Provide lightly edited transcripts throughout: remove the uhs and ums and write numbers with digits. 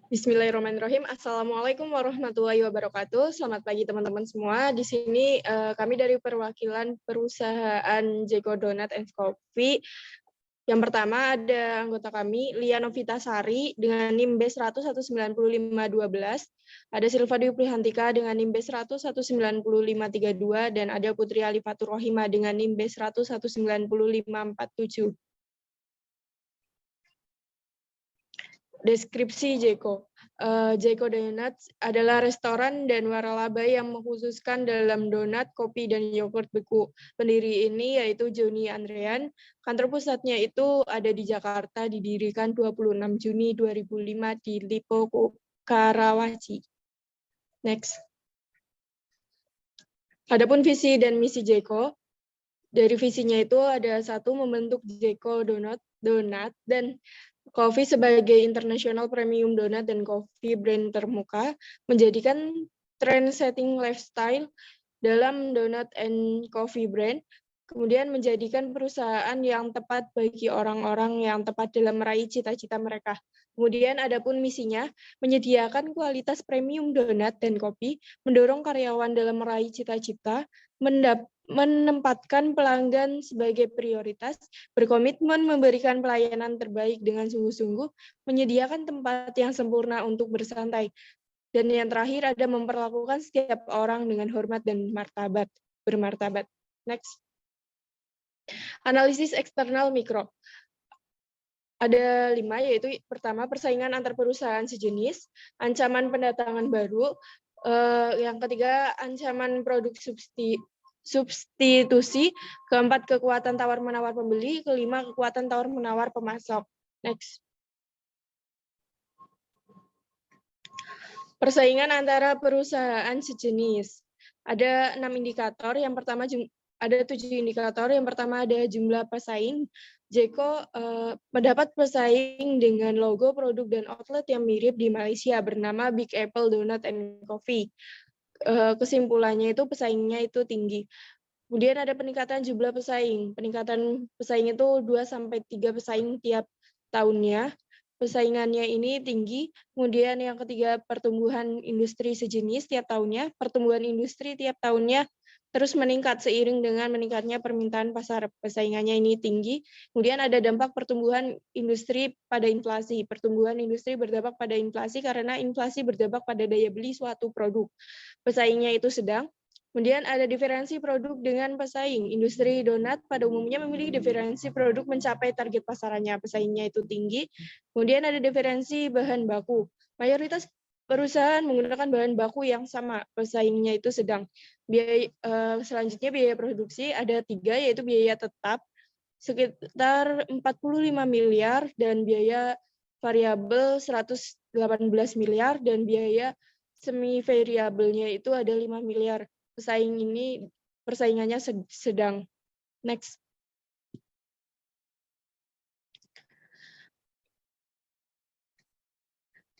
Bismillahirrahmanirrahim. Assalamualaikum warahmatullahi wabarakatuh. Selamat pagi teman-teman semua. Di sini kami dari perwakilan perusahaan Jeko Donat and Coffee. Yang pertama ada anggota kami, Lia Novitasari dengan NIM B100190512. Ada Silva Dwi Prihantika dengan NIM B100190532 dan ada Putri Alifatur Rohima dengan NIM B100190547. Deskripsi Jeko. Jeko Donuts adalah restoran dan waralaba yang mengkhususkan dalam donat, kopi, dan yogurt beku. Pendiri ini yaitu Joni Andrean. Kantor pusatnya itu ada di Jakarta, didirikan 26 Juni 2005 di Lipo, Karawaci. Next. Adapun visi dan misi Jeko. Dari visinya itu ada satu, membentuk Jeko Donat dan Coffee sebagai international premium donat dan coffee brand termuka, menjadikan trend-setting lifestyle dalam donat and coffee brand, kemudian menjadikan perusahaan yang tepat bagi orang-orang yang tepat dalam meraih cita-cita mereka. Kemudian adapun misinya, menyediakan kualitas premium donat dan kopi, mendorong karyawan dalam meraih cita-cita, menempatkan pelanggan sebagai prioritas, berkomitmen memberikan pelayanan terbaik dengan sungguh-sungguh, menyediakan tempat yang sempurna untuk bersantai, dan yang terakhir ada memperlakukan setiap orang dengan hormat dan bermartabat. Next. Analisis eksternal mikro. Ada 5, yaitu pertama, persaingan antar perusahaan sejenis, ancaman pendatangan baru, yang ketiga, ancaman produk substitusi, keempat, kekuatan tawar-menawar pembeli, kelima, kekuatan tawar-menawar pemasok. Next. Persaingan antara perusahaan sejenis. Ada 6 indikator. Yang pertama ada 7 indikator. Yang pertama ada jumlah pesaing. Jeko mendapat pesaing dengan logo, produk, dan outlet yang mirip di Malaysia bernama Big Apple Donut and Coffee. Kesimpulannya itu pesaingnya itu tinggi. Kemudian ada peningkatan jumlah pesaing. Peningkatan pesaing itu 2-3 pesaing tiap tahunnya. Persaingannya ini tinggi. Kemudian yang ketiga, pertumbuhan industri sejenis tiap tahunnya. Pertumbuhan industri tiap tahunnya terus meningkat seiring dengan meningkatnya permintaan pasar. Persaingannya ini tinggi. Kemudian ada dampak pertumbuhan industri pada inflasi. Pertumbuhan industri berdampak pada inflasi karena inflasi berdampak pada daya beli suatu produk. Pesaingnya itu sedang. Kemudian ada diferensi produk dengan pesaing. Industri donat pada umumnya memiliki diferensi produk mencapai target pasarannya. Pesaingnya itu tinggi. Kemudian ada diferensi bahan baku. Mayoritas perusahaan menggunakan bahan baku yang sama. Pesaingnya itu sedang. Selanjutnya biaya produksi ada 3, yaitu biaya tetap sekitar 45 miliar dan biaya variabel 118 miliar dan biaya semi variabelnya itu ada 5 miliar. Persaingannya sedang. Next.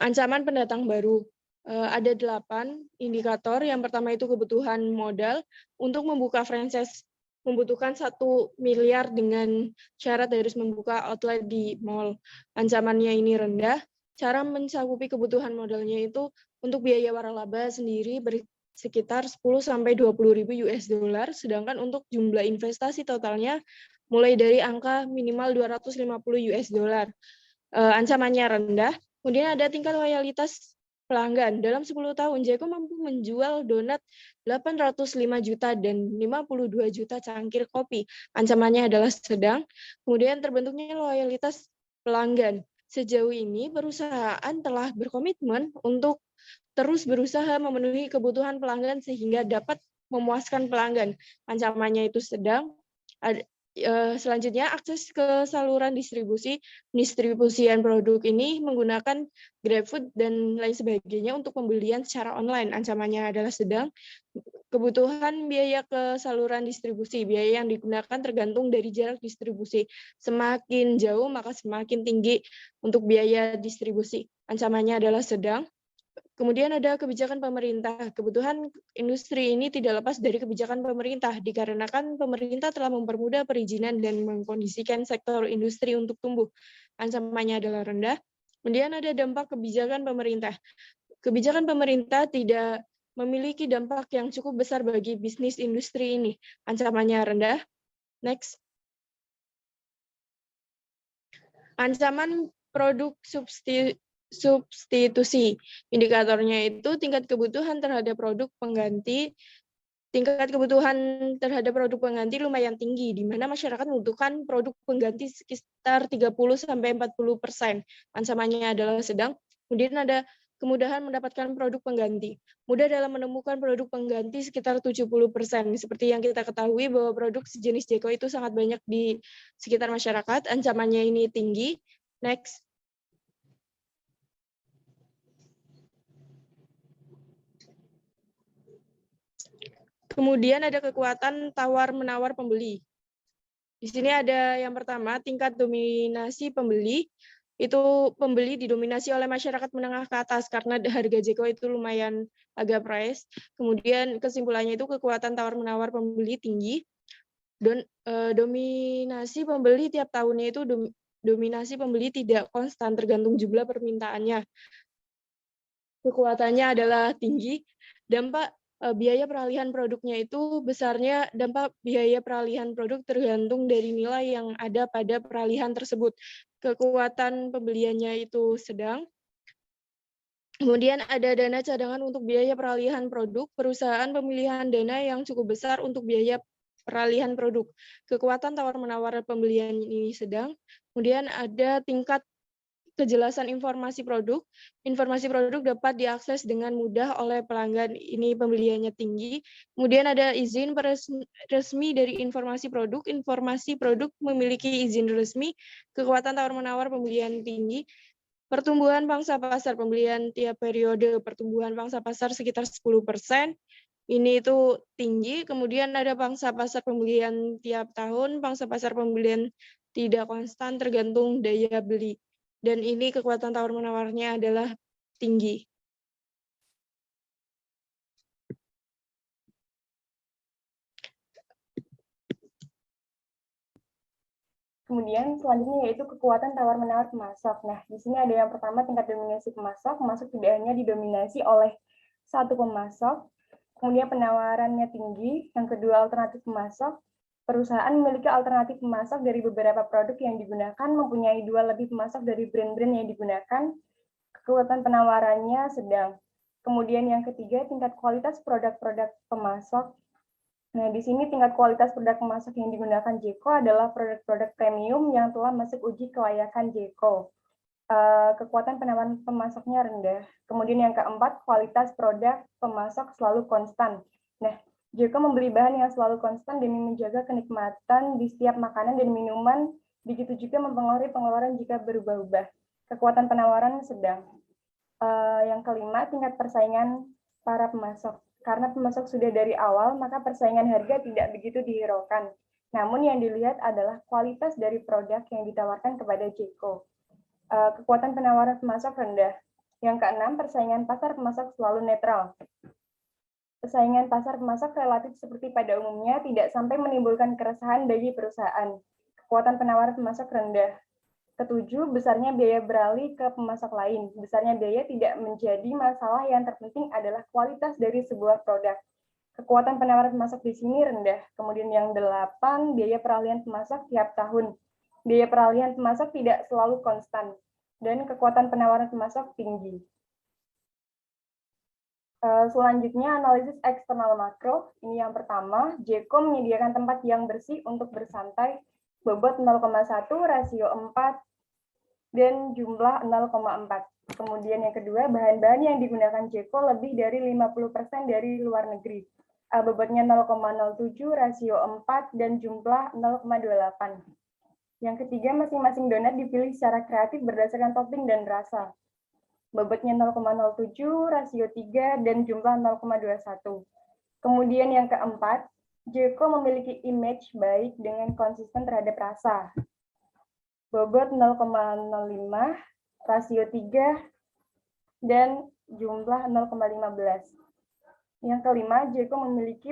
Ancaman pendatang baru. Ada 8 indikator. Yang pertama itu kebutuhan modal. Untuk membuka franchise membutuhkan 1 miliar dengan syarat harus membuka outlet di mall. Ancamannya ini rendah. Cara mencakupi kebutuhan modalnya itu untuk biaya waralaba sendiri sekitar 10-20 ribu US$, sedangkan untuk jumlah investasi totalnya mulai dari angka minimal 250 US$. Ancamannya rendah. Kemudian ada tingkat loyalitas pelanggan. Dalam 10 tahun, Jeko mampu menjual donat 805 juta dan 52 juta cangkir kopi. Ancamannya adalah sedang. Kemudian terbentuknya loyalitas pelanggan. Sejauh ini, perusahaan telah berkomitmen untuk terus berusaha memenuhi kebutuhan pelanggan sehingga dapat memuaskan pelanggan. Ancamannya itu sedang. Selanjutnya, akses ke saluran distribusian produk ini menggunakan GrabFood dan lain sebagainya untuk pembelian secara online. Ancamannya adalah sedang. Kebutuhan biaya ke saluran distribusi. Biaya yang digunakan tergantung dari jarak distribusi. Semakin jauh, maka semakin tinggi untuk biaya distribusi. Ancamannya adalah sedang. Kemudian ada kebijakan pemerintah. Kebutuhan industri ini tidak lepas dari kebijakan pemerintah, dikarenakan pemerintah telah mempermudah perizinan dan mengkondisikan sektor industri untuk tumbuh. Ancamannya adalah rendah. Kemudian ada dampak kebijakan pemerintah. Kebijakan pemerintah tidak memiliki dampak yang cukup besar bagi bisnis industri ini. Ancamannya rendah. Next. Ancaman produk substitusi. Indikatornya itu tingkat kebutuhan terhadap produk pengganti. Tingkat kebutuhan terhadap produk pengganti lumayan tinggi, di mana masyarakat membutuhkan produk pengganti sekitar 30-40%. Ancamannya adalah sedang. Kemudian ada kemudahan mendapatkan produk pengganti. Mudah dalam menemukan produk pengganti sekitar 70%. Seperti yang kita ketahui bahwa produk sejenis Jeko itu sangat banyak di sekitar masyarakat. Ancamannya ini tinggi. Next. Kemudian ada kekuatan tawar-menawar pembeli. Di sini ada yang pertama, tingkat dominasi pembeli. Itu pembeli didominasi oleh masyarakat menengah ke atas karena harga Jeko itu lumayan agak price. Kemudian kesimpulannya itu kekuatan tawar-menawar pembeli tinggi. Dominasi pembeli tiap tahunnya itu dominasi pembeli tidak konstan tergantung jumlah permintaannya. Kekuatannya adalah tinggi. Dampak biaya peralihan produknya itu besarnya, dampak biaya peralihan produk tergantung dari nilai yang ada pada peralihan tersebut. Kekuatan pembeliannya itu sedang. Kemudian ada dana cadangan untuk biaya peralihan produk, perusahaan pemilihan dana yang cukup besar untuk biaya peralihan produk. Kekuatan tawar-menawar pembelian ini sedang. Kemudian ada tingkat kejelasan informasi produk. Informasi produk dapat diakses dengan mudah oleh pelanggan, ini pembeliannya tinggi. Kemudian ada izin resmi dari informasi produk. Informasi produk memiliki izin resmi. Kekuatan tawar-menawar pembelian tinggi. Pertumbuhan pangsa pasar pembelian tiap periode, pertumbuhan pangsa pasar sekitar 10%. Ini itu tinggi. Kemudian ada pangsa pasar pembelian tiap tahun, pangsa pasar pembelian tidak konstan tergantung daya beli. Dan ini kekuatan tawar-menawarnya adalah tinggi. Kemudian selanjutnya yaitu kekuatan tawar-menawar pemasok. Nah, di sini ada yang pertama tingkat dominasi pemasok. Pemasok tidak hanya didominasi oleh satu pemasok, kemudian penawarannya tinggi. Yang kedua, alternatif pemasok. Perusahaan memiliki alternatif pemasok dari beberapa produk yang digunakan, mempunyai 2 lebih pemasok dari brand-brand yang digunakan. Kekuatan penawarannya sedang. Kemudian yang ketiga, tingkat kualitas produk-produk pemasok. Nah, di sini tingkat kualitas produk pemasok yang digunakan Jeko adalah produk-produk premium yang telah masuk uji kelayakan Jeko. Kekuatan penawaran pemasoknya rendah. Kemudian yang keempat, kualitas produk pemasok selalu konstan. Nah, Jeko membeli bahan yang selalu konstan demi menjaga kenikmatan di setiap makanan dan minuman, begitu juga mempengaruhi pengeluaran jika berubah-ubah. Kekuatan penawaran sedang. Yang kelima, tingkat persaingan para pemasok. Karena pemasok sudah dari awal, maka persaingan harga tidak begitu dihiraukan. Namun yang dilihat adalah kualitas dari produk yang ditawarkan kepada Jeko. Kekuatan penawaran pemasok rendah. Yang keenam, persaingan pasar pemasok selalu netral. Persaingan pasar pemasok relatif seperti pada umumnya tidak sampai menimbulkan keresahan bagi perusahaan. Kekuatan penawaran pemasok rendah. Ketujuh, besarnya biaya beralih ke pemasok lain. Besarnya biaya tidak menjadi masalah, yang terpenting adalah kualitas dari sebuah produk. Kekuatan penawaran pemasok di sini rendah. Kemudian yang 8, biaya peralihan pemasok tiap tahun. Biaya peralihan pemasok tidak selalu konstan. Dan kekuatan penawaran pemasok tinggi. Selanjutnya, analisis eksternal makro. Ini yang pertama, Jeko menyediakan tempat yang bersih untuk bersantai, bobot 0,1, rasio 4, dan jumlah 0,4. Kemudian yang kedua, bahan-bahan yang digunakan Jeko lebih dari 50% dari luar negeri. Bobotnya 0,07, rasio 4, dan jumlah 0,28. Yang ketiga, masing-masing donat dipilih secara kreatif berdasarkan topping dan rasa. Bobotnya 0,07, rasio 3, dan jumlah 0,21. Kemudian yang keempat, Jeko memiliki image baik dengan konsisten terhadap rasa. Bobot 0,05, rasio 3, dan jumlah 0,15. Yang kelima, Jeko memiliki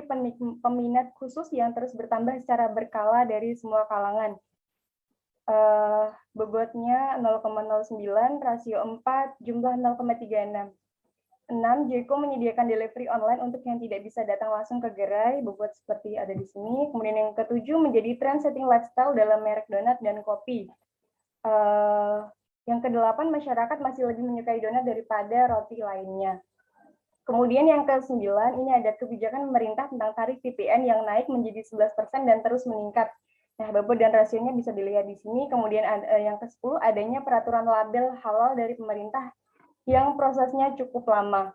peminat khusus yang terus bertambah secara berkala dari semua kalangan. bobotnya 0,09, rasio 4, jumlah 0,36. 6. Jeko menyediakan delivery online untuk yang tidak bisa datang langsung ke gerai, bobot seperti ada di sini. Kemudian yang ke-7, menjadi trend setting lifestyle dalam merek donat dan kopi. Yang ke-8, masyarakat masih lebih menyukai donat daripada roti lainnya. Kemudian yang ke-9, ini ada kebijakan pemerintah tentang tarif PPN yang naik menjadi 11% dan terus meningkat. Nah, bobot dan rasionya bisa dilihat di sini. Kemudian yang ke-10, adanya peraturan label halal dari pemerintah yang prosesnya cukup lama.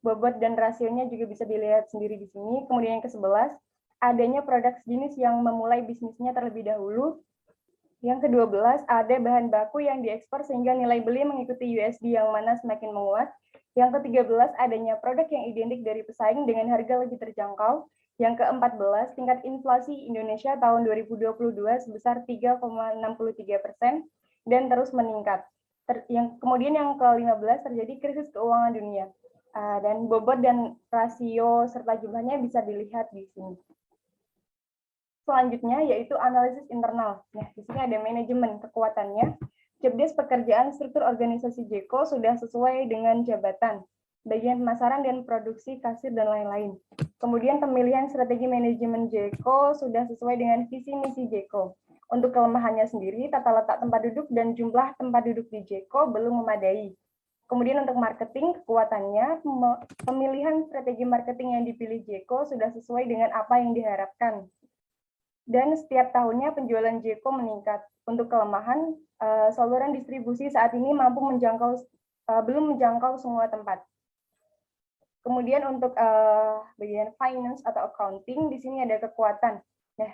Bobot dan rasionya juga bisa dilihat sendiri di sini. Kemudian yang ke-11, adanya produk sejenis yang memulai bisnisnya terlebih dahulu. Yang ke-12, ada bahan baku yang diekspor sehingga nilai beli mengikuti USD yang mana semakin menguat. Yang ke-13, adanya produk yang identik dari pesaing dengan harga lebih terjangkau. Yang ke-14, tingkat inflasi Indonesia tahun 2022 sebesar 3,63% dan terus meningkat. Kemudian yang ke-15 terjadi krisis keuangan dunia. Dan bobot dan rasio serta jumlahnya bisa dilihat di sini. Selanjutnya yaitu analisis internal. Nah, di sini ada manajemen kekuatannya. Jobdesk pekerjaan struktur organisasi Jeko sudah sesuai dengan jabatan, bagian pemasaran dan produksi, kasir, dan lain-lain. Kemudian pemilihan strategi manajemen Jeko sudah sesuai dengan visi misi Jeko. Untuk kelemahannya sendiri, tata letak tempat duduk dan jumlah tempat duduk di Jeko belum memadai. Kemudian untuk marketing, kekuatannya, pemilihan strategi marketing yang dipilih Jeko sudah sesuai dengan apa yang diharapkan. Dan setiap tahunnya penjualan Jeko meningkat. Untuk kelemahan, saluran distribusi saat ini belum menjangkau semua tempat. Kemudian untuk bagian finance atau accounting, di sini ada kekuatan. Nah,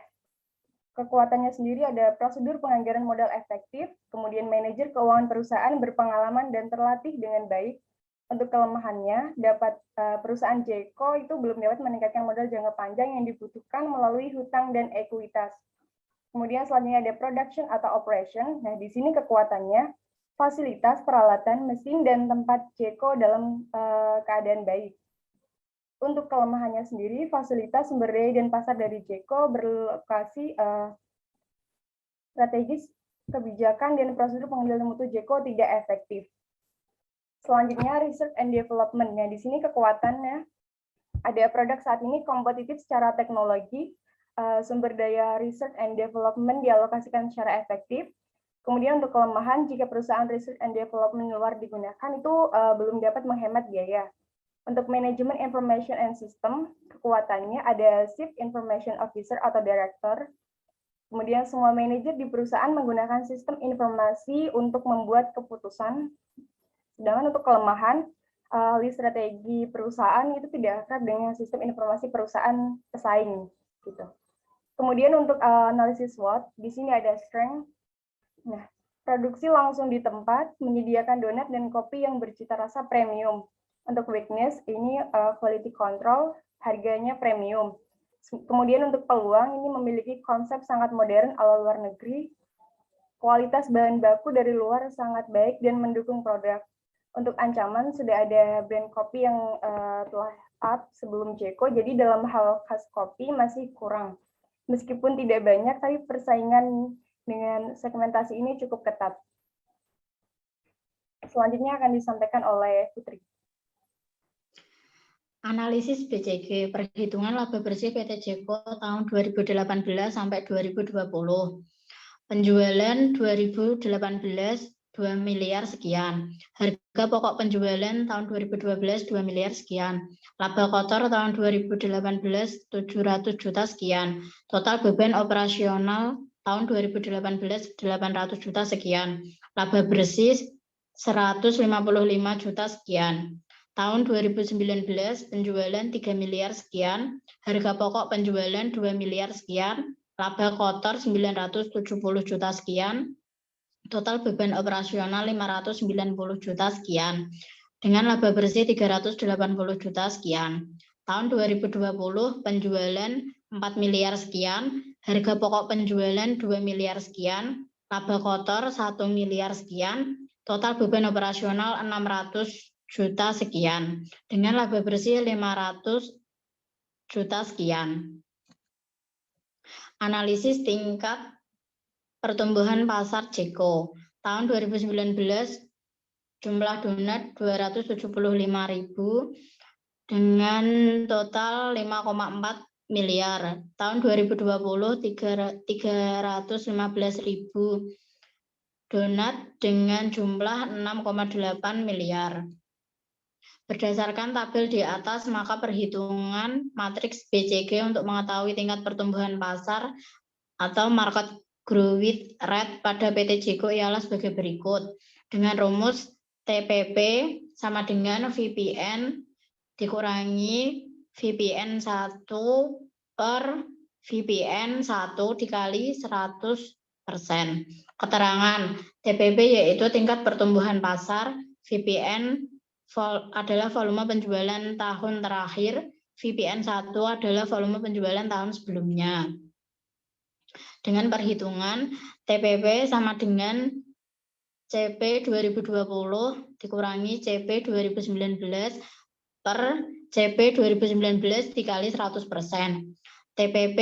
kekuatannya sendiri ada prosedur penganggaran modal efektif, kemudian manajer keuangan perusahaan berpengalaman dan terlatih dengan baik. Untuk kelemahannya, perusahaan Jeko itu belum dapat meningkatkan modal jangka panjang yang dibutuhkan melalui hutang dan ekuitas. Kemudian selanjutnya ada production atau operation. Nah, di sini kekuatannya, fasilitas, peralatan, mesin, dan tempat Jeko dalam keadaan baik. Untuk kelemahannya sendiri, fasilitas, sumber daya, dan pasar dari Jeko berlokasi strategis, kebijakan, dan prosedur pengambilan mutu Jeko tidak efektif. Selanjutnya, research and development. Nah, di sini kekuatannya, ada produk saat ini kompetitif secara teknologi, sumber daya research and development dialokasikan secara efektif. Kemudian untuk kelemahan, jika perusahaan research and development luar digunakan, itu belum dapat menghemat biaya. Untuk manajemen information and system, kekuatannya ada Chief Information Officer atau Director. Kemudian semua manajer di perusahaan menggunakan sistem informasi untuk membuat keputusan. Sedangkan untuk kelemahan, ahli strategi perusahaan itu tidak akrab dengan sistem informasi perusahaan pesaing. Gitu. Kemudian untuk analisis SWOT, di sini ada strength. Nah, produksi langsung di tempat, menyediakan donat dan kopi yang bercita rasa premium. Untuk weakness, ini quality control, harganya premium. Kemudian untuk peluang, ini memiliki konsep sangat modern ala luar negeri. Kualitas bahan baku dari luar sangat baik dan mendukung produk. Untuk ancaman, sudah ada brand kopi yang telah up sebelum Jeko, jadi dalam hal khas kopi masih kurang. Meskipun tidak banyak, tapi persaingan dengan segmentasi ini cukup ketat. Selanjutnya akan disampaikan oleh Putri. Analisis BCG, perhitungan laba bersih PT Jeko tahun 2018 sampai 2020. Penjualan 2018 2 miliar sekian. Harga pokok penjualan tahun 2012 2 miliar sekian. Laba kotor tahun 2018 700 juta sekian. Total beban operasional tahun 2018 800 juta sekian. Laba bersih 155 juta sekian. Tahun 2019 penjualan 3 miliar sekian, harga pokok penjualan 2 miliar sekian, laba kotor 970 juta sekian, total beban operasional 590 juta sekian, dengan laba bersih 380 juta sekian. Tahun 2020 penjualan 4 miliar sekian, harga pokok penjualan 2 miliar sekian, laba kotor 1 miliar sekian, total beban operasional 600 juta sekian, dengan laba bersih 500 juta sekian. Analisis tingkat pertumbuhan pasar Jeko. tahun 2019 jumlah donat 275.000 dengan total 5,4 miliar. Tahun 2020 315.000 donat dengan jumlah 6,8 miliar. Berdasarkan tabel di atas, maka perhitungan matriks BCG untuk mengetahui tingkat pertumbuhan pasar atau market growth rate pada PT Jeko ialah sebagai berikut. Dengan rumus TPP sama dengan VPN dikurangi VPN 1 per VPN 1 dikali 100%. Keterangan TPP yaitu tingkat pertumbuhan pasar, VPN adalah volume penjualan tahun terakhir, VPN 1 adalah volume penjualan tahun sebelumnya. Dengan perhitungan TPP sama dengan CP 2020 dikurangi CP 2019 per CP 2019 dikali 100%. TPP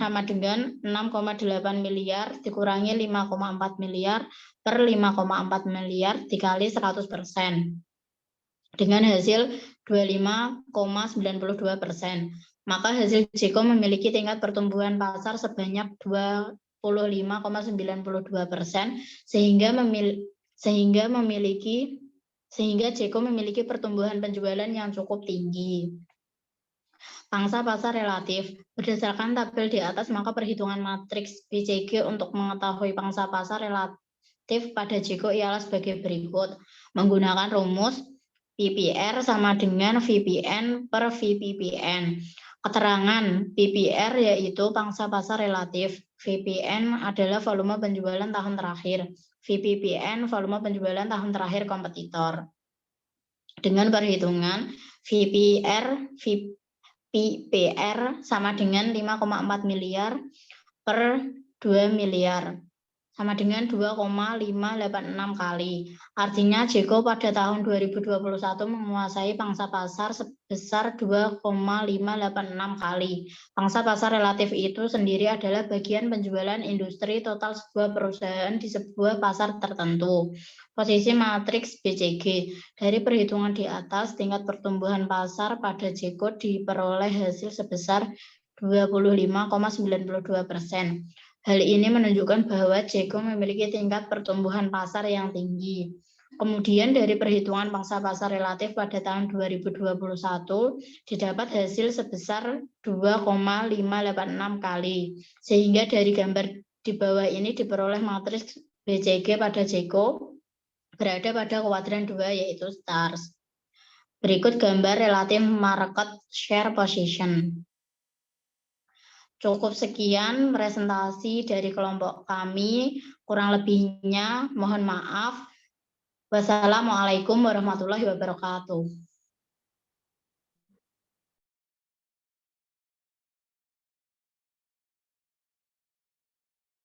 sama dengan 6,8 miliar dikurangi 5,4 miliar per 5,4 miliar dikali 100%. Dengan hasil 25,92%. Maka hasil Jeko memiliki tingkat pertumbuhan pasar sebanyak 25,92% sehingga Jeko memiliki pertumbuhan penjualan yang cukup tinggi. Pangsa pasar relatif. Berdasarkan tabel di atas, maka perhitungan matriks BCG untuk mengetahui pangsa pasar relatif pada Jeko ialah sebagai berikut. Menggunakan rumus PPR sama dengan VPN per VPPN. Keterangan PPR yaitu pangsa pasar relatif. VPN adalah volume penjualan tahun terakhir. VPPN volume penjualan tahun terakhir kompetitor. Dengan perhitungan PPR sama dengan 5,4 miliar per 2 miliar. Sama dengan 2,586 kali. Artinya Jeko pada tahun 2021 menguasai pangsa pasar sebesar 2,586 kali. Pangsa pasar relatif itu sendiri adalah bagian penjualan industri total sebuah perusahaan di sebuah pasar tertentu. Posisi matriks BCG. Dari perhitungan di atas, tingkat pertumbuhan pasar pada Jeko diperoleh hasil sebesar 25,92%. Hal ini menunjukkan bahwa Jeko memiliki tingkat pertumbuhan pasar yang tinggi. Kemudian dari perhitungan pangsa pasar relatif pada tahun 2021 didapat hasil sebesar 2,586 kali. Sehingga dari gambar di bawah ini diperoleh matriks BCG pada Jeko berada pada kuadran 2 yaitu stars. Berikut gambar relatif market share position. Cukup sekian presentasi dari kelompok kami. Kurang lebihnya mohon maaf. Wassalamualaikum warahmatullahi wabarakatuh.